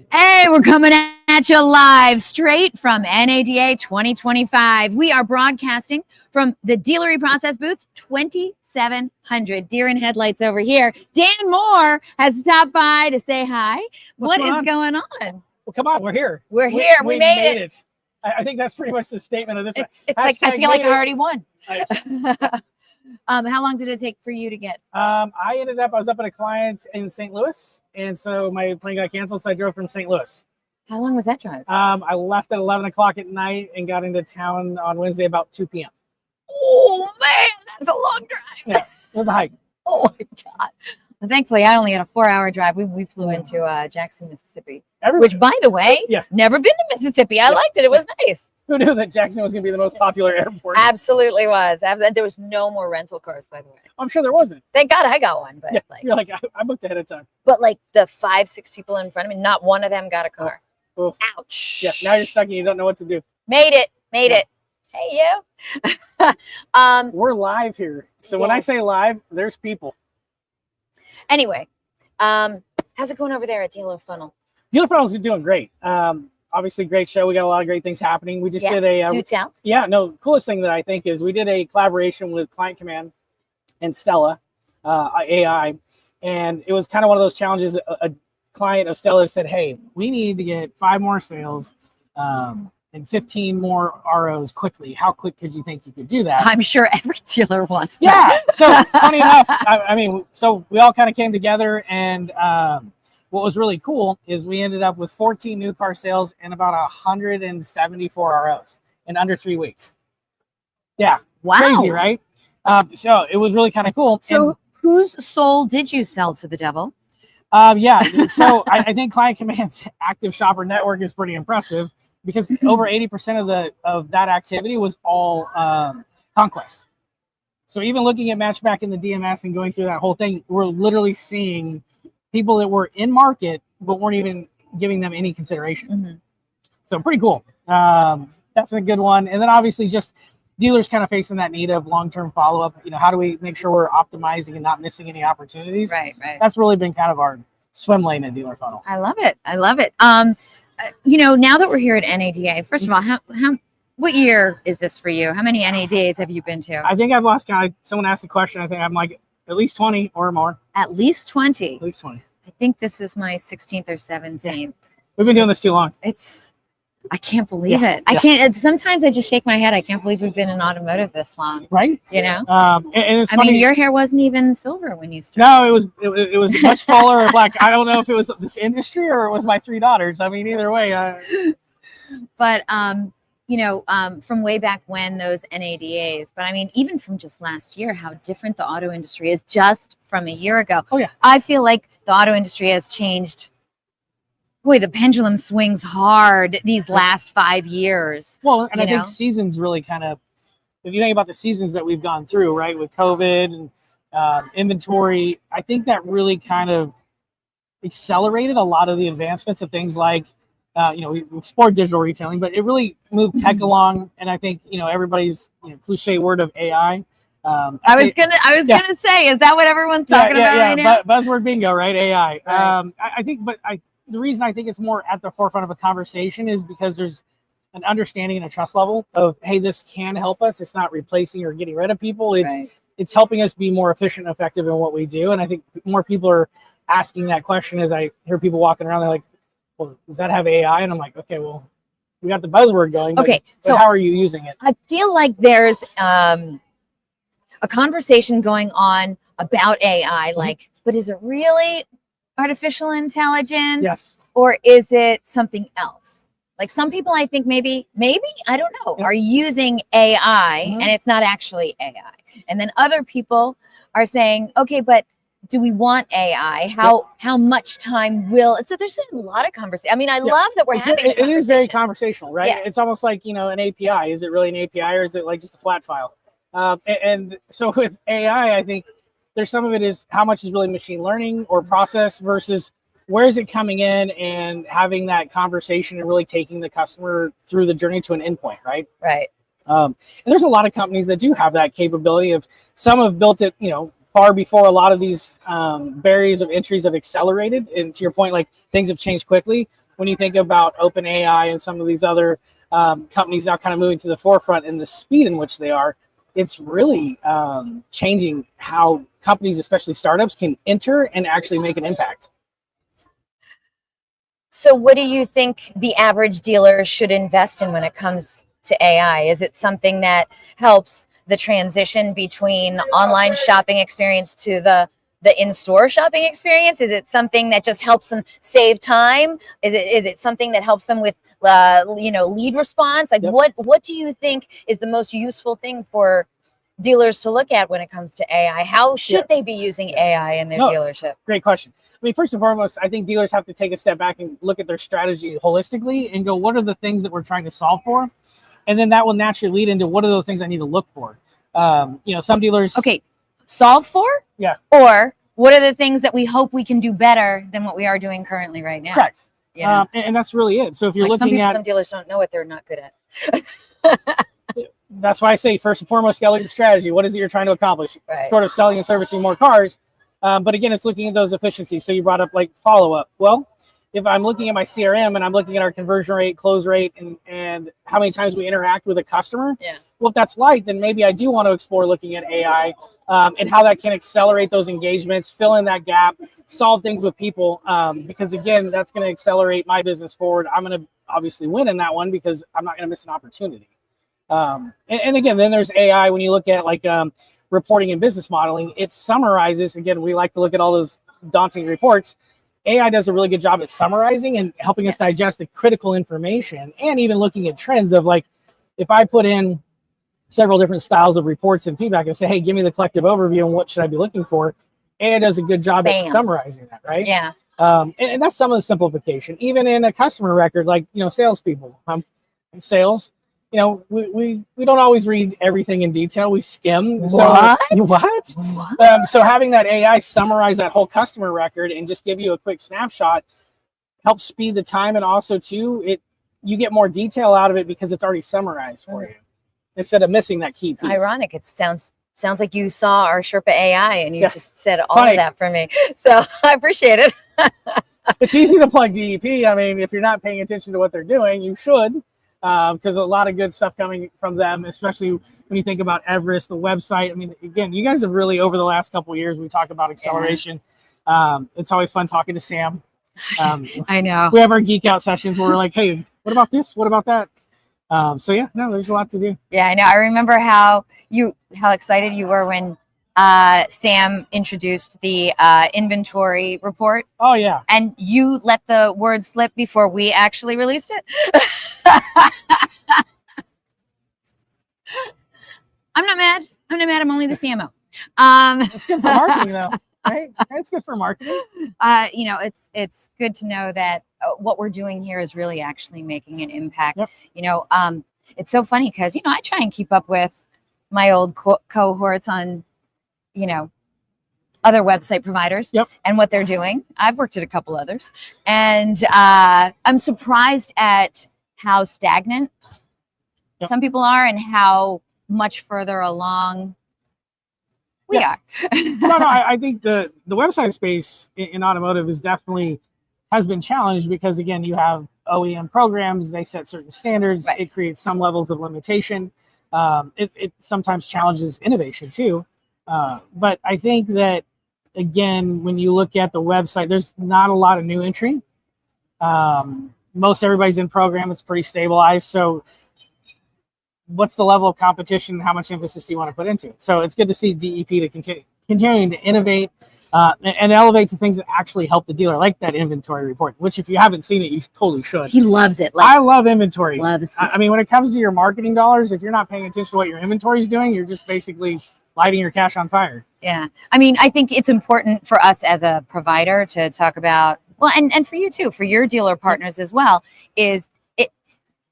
Hey, we're coming at you live straight from NADA 2025. We are broadcasting from the Dealer eProcess booth 2700. Deer in headlights over here. Dan Moore has stopped by to say hi. What is going on? Well, come on, we're here. We're here. We made it. I think that's pretty much the statement of this. It's like I feel like I already won. How long did it take for you to get? I was up at a client in St. Louis, and so my plane got canceled, so I drove from St. Louis. How long was that drive? I left at 11 o'clock at night and got into town on Wednesday about 2 p.m. Oh, man, that's a long drive. Yeah, it was a hike. Oh, my God. Well, thankfully, I only had a 4-hour drive. We flew into Jackson, Mississippi, which, by the way, never been to Mississippi. I liked it. It was nice. Who knew that Jackson was going to be the most popular airport? Absolutely was. There was no more rental cars, by the way. I'm sure there wasn't. Thank God I got one. But yeah, you're like, I booked ahead of time. But like the 5-6 people in front of me, not one of them got a car. Oh. Ouch. Yeah, now you're stuck and you don't know what to do. Made it. Hey, you. We're live here. So when I say live, there's people. Anyway, how's it going over there at Dealer Funnel? Dealer Funnel's doing great. Obviously, great show. We got a lot of great things happening. We just did a do tell. Coolest thing that I think is we did a collaboration with Client Command and Stella AI, and it was kind of one of those challenges. A client of Stella said, "Hey, we need to get 5 more sales and 15 more ROs quickly. How quick could you think you could do that?" I'm sure every dealer wants that. Yeah. So funny enough, so we all kind of came together, and what was really cool is we ended up with 14 new car sales and about 174 ROs in under 3 weeks. Yeah. Wow. Crazy, right? So it was really kind of cool. So whose soul did you sell to the devil? So I think Client Command's active shopper network is pretty impressive because over 80% of that activity was all conquest. So even looking at Matchback in the DMS and going through that whole thing, we're literally seeing people that were in market but weren't even giving them any consideration. Mm-hmm. So pretty cool. That's a good one. And then obviously just dealers kind of facing that need of long-term follow-up. How do we make sure we're optimizing and not missing any opportunities? Right. That's really been kind of our swim lane at Dealer Funnel. I love it. Now that we're here at NADA, first of all, what year is this for you? How many NADAs have you been to? I think I've lost count. Someone asked the question. I think I'm like at least 20 or more. At least 20? At least 20. I think this is my 16th or 17th. We've been doing this too long. I can't believe it. I can't. Sometimes I just shake my head. I can't believe we've been in automotive this long. Right. And it's funny. your hair wasn't even silver when you started. No, it was much fuller or black. I don't know if it was this industry or it was my 3 daughters. Either way. But from way back when, those NADAs, but even from just last year, how different the auto industry is just from a year ago. Oh yeah. I feel like the auto industry has changed. Boy, the pendulum swings hard these last 5 years. Well, and I think seasons really kind of, if you think about the seasons that we've gone through, right, with COVID and inventory, I think that really kind of accelerated a lot of the advancements of things like, we explored digital retailing, but it really moved tech along. And I think, everybody's cliche word of AI. I was gonna say, is that what everyone's talking about right now? Buzzword bingo, right? AI. Right. The reason I think it's more at the forefront of a conversation is because there's an understanding and a trust level of, hey, this can help us. It's not replacing or getting rid of people. It's helping us be more efficient and effective in what we do. And I think more people are asking that question as I hear people walking around. They're like, well, does that have AI? And I'm like, okay, well, we got the buzzword going. But how are you using it? I feel like there's a conversation going on about AI, but is it really artificial intelligence? Yes. Or is it something else? Like some people, I think maybe, I don't know, are using AI and it's not actually AI. And then other people are saying, okay, but do we want AI? How much time will? So there's a lot of conversation. I love that we're having it is very conversational, right? Yeah. It's almost like, an API. Is it really an API or is it like just a flat file? And so with AI, I think there's some of it is how much is really machine learning or process versus where is it coming in and having that conversation and really taking the customer through the journey to an endpoint, right? Right. And there's a lot of companies that do have that capability of some have built it, far before a lot of these barriers of entries have accelerated. And to your point, like things have changed quickly. When you think about OpenAI and some of these other companies now kind of moving to the forefront and the speed in which they are, it's really changing how companies, especially startups, can enter and actually make an impact. So what do you think the average dealer should invest in when it comes to AI? Is it something that helps the transition between the online shopping experience to the in-store shopping experience? Is it something that just helps them save time? Is it something that helps them with lead response? Like, what do you think is the most useful thing for dealers to look at when it comes to AI? How should they be using AI in their dealership? Great question. I mean, first and foremost, I think dealers have to take a step back and look at their strategy holistically and go, what are the things that we're trying to solve for? And then that will naturally lead into what are those things I need to look for. Some dealers. Okay, solve for? Yeah. Or what are the things that we hope we can do better than what we are doing currently right now? Correct. Yeah. And that's really it. So if you're like looking some dealers don't know what they're not good at. That's why I say first and foremost, you got to look at the strategy. What is it you're trying to accomplish? Right. Short of selling and servicing more cars. But again, it's looking at those efficiencies. So you brought up like follow-up. Well, if I'm looking at my CRM and I'm looking at our conversion rate, close rate, and how many times we interact with a customer, well, if that's light, then maybe I do want to explore looking at AI and how that can accelerate those engagements, fill in that gap, solve things with people. Because again, that's going to accelerate my business forward. I'm going to obviously win in that one because I'm not going to miss an opportunity. And again, then there's AI. When you look at like reporting and business modeling, it summarizes. Again, we like to look at all those daunting reports. AI does a really good job at summarizing and helping us digest the critical information, and even looking at trends of like, if I put in several different styles of reports and feedback and say, hey, give me the collective overview and what should I be looking for, AI does a good job at summarizing that, right? Yeah. And that's some of the simplification. Even in a customer record, like, salespeople, I'm sales. We don't always read everything in detail. We skim. What? So having that AI summarize that whole customer record and just give you a quick snapshot helps speed the time, and also too, you get more detail out of it because it's already summarized for you instead of missing that key piece. Ironic. It sounds like you saw our Sherpa AI and you just said all of that for me. So I appreciate it. It's easy to plug DEP. I mean, if you're not paying attention to what they're doing, you should. Because a lot of good stuff coming from them, especially when you think about Everest, the website. I mean, again, you guys have really, over the last couple of years, we talk about acceleration. It's always fun talking to Sam. I know. We have our geek out sessions where we're like, hey, what about this? What about that? There's a lot to do. Yeah, I know. I remember how excited you were when Sam introduced the inventory report. Oh, yeah. And you let the word slip before we actually released it. I'm not mad. I'm only the CMO. It's good for marketing, though. Right? It's good for marketing. It's good to know that what we're doing here is really actually making an impact. Yep. It's so funny because, I try and keep up with my old cohorts on, other website providers and what they're doing. I've worked at a couple others, and I'm surprised at how stagnant some people are and how much further along we are. I think the website space in automotive has been challenged because, again, you have OEM programs, they set certain standards, it creates some levels of limitation. It sometimes challenges innovation too. But I think that, again, when you look at the website, there's not a lot of new entry. Most everybody's in program. It's pretty stabilized. So what's the level of competition? How much emphasis do you want to put into it? So it's good to see DEP to continuing to innovate and elevate to things that actually help the dealer, like that inventory report, which if you haven't seen it, you totally should. He loves it. I love inventory. Loves it. I mean, when it comes to your marketing dollars, if you're not paying attention to what your inventory is doing, you're just basically lighting your cash on fire. Yeah. I mean, I think it's important for us as a provider to talk about, well, and for you too, for your dealer partners as well,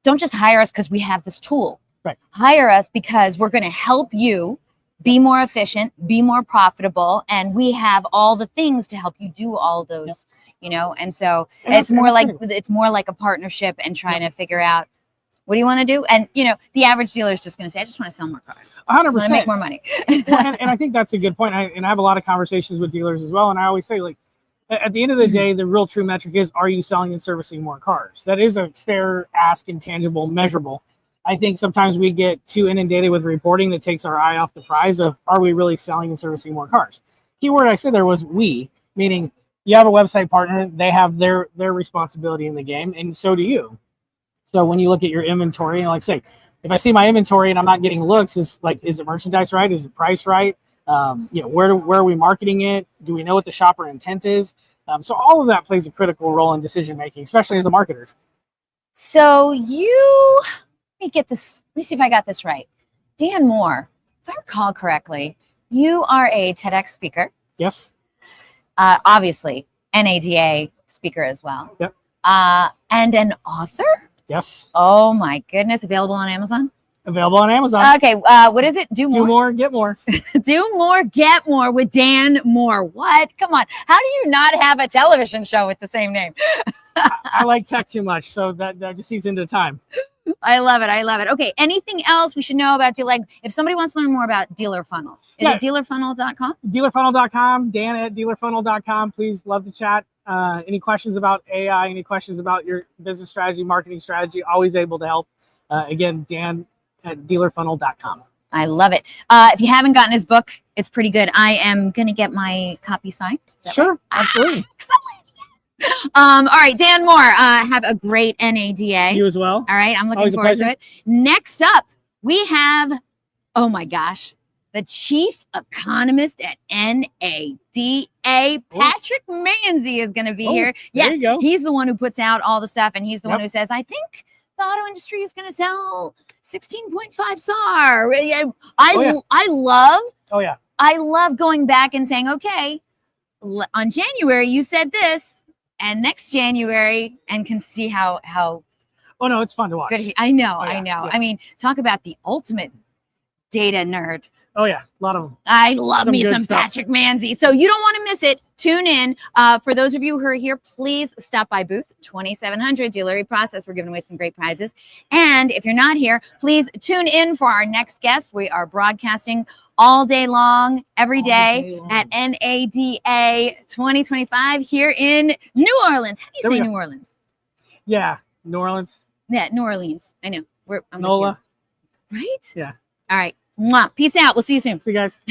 don't just hire us because we have this tool. Right. Hire us because we're going to help you be more efficient, be more profitable, and we have all the things to help you do all those, and so it's more like a partnership and trying to figure out What do you want to do? And the average dealer is just going to say, I just want to sell more cars. 100%. I want to make more money. Well, and I think that's a good point. And I have a lot of conversations with dealers as well. And I always say, like, at the end of the day, the real true metric is, are you selling and servicing more cars? That is a fair ask, intangible, measurable. I think sometimes we get too inundated with reporting that takes our eye off the prize of, are we really selling and servicing more cars? Keyword I said there was we, meaning you have a website partner, they have their responsibility in the game, and so do you. So when you look at your inventory, and like say, if I see my inventory and I'm not getting looks, is it merchandise right? Is it priced right? Where are we marketing it? Do we know what the shopper intent is? So all of that plays a critical role in decision making, especially as a marketer. So let me get this. Let me see if I got this right. Dan Moore, if I recall correctly, you are a TEDx speaker. Yes. Obviously, NADA speaker as well. Yep. And an author. Yes. Oh my goodness! Available on Amazon. Available on Amazon. Okay. What is it? Do more, get more. Do more, get more with Dan Moore. What? Come on. How do you not have a television show with the same name? I like tech too much, so that just eats into time. I love it. I love it. Okay. Anything else we should know about if somebody wants to learn more about Dealer Funnel, is it dealerfunnel.com? Dealerfunnel.com, Dan at dealerfunnel.com. Please, love to chat. Any questions about AI, any questions about your business strategy, marketing strategy, always able to help. Again, Dan at dealerfunnel.com. I love it. If you haven't gotten his book, it's pretty good. I am going to get my copy signed. Sure, right? absolutely. All right, Dan Moore, have a great NADA. You as well. All right, I'm looking forward to it. Next up, we have, oh my gosh, the chief economist at NADA, Patrick Manzi, is going to be here. Yes, there you go. He's the one who puts out all the stuff, and he's the one who says, I think the auto industry is going to sell 16.5 SAR. I love going back and saying, okay, on January you said this, and next January, and can see how oh no, it's fun to watch. Good I know. I mean, talk about the ultimate data nerd. Oh yeah, a lot of them. I love me some stuff. Patrick Manzi. So you don't want to miss it. Tune in. For those of you who are here, please stop by booth 2700 Dealer eProcess. We're giving away some great prizes. And if you're not here, please tune in for our next guest. We are broadcasting all day long, every day at NADA 2025 here in New Orleans. How do you say New Orleans? Yeah, New Orleans. Yeah, New Orleans. I know. I'm NOLA. Right? Yeah. All right. Mwah. Peace out. We'll see you soon. See you guys.